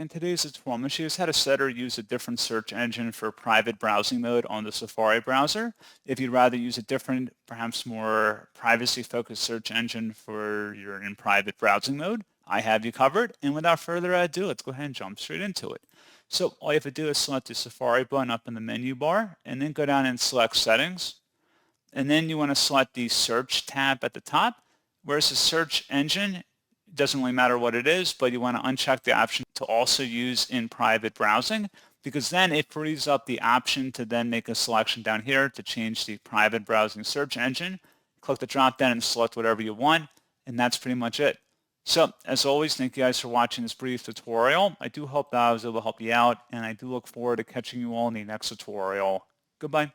In today's tutorial, I'm going to show you how to set or use a different search engine for private browsing mode on the Safari browser. If you'd rather use a different, perhaps more privacy-focused search engine for your in private browsing mode, I have you covered. And without further ado, let's go ahead and jump straight into it. So all you have to do is select the Safari button up in the menu bar, and then go down and select Settings. And then you want to select the Search tab at the top. Whereas the search engine, it doesn't really matter what it is, but you want to uncheck the option to also use in private browsing, because then it frees up the option to then make a selection down here to change the private browsing search engine. Click the drop down and select whatever you want, and that's pretty much it. So as always, thank you guys for watching this brief tutorial. I do hope that I was able to help you out, and I do look forward to catching you all in the next tutorial. Goodbye.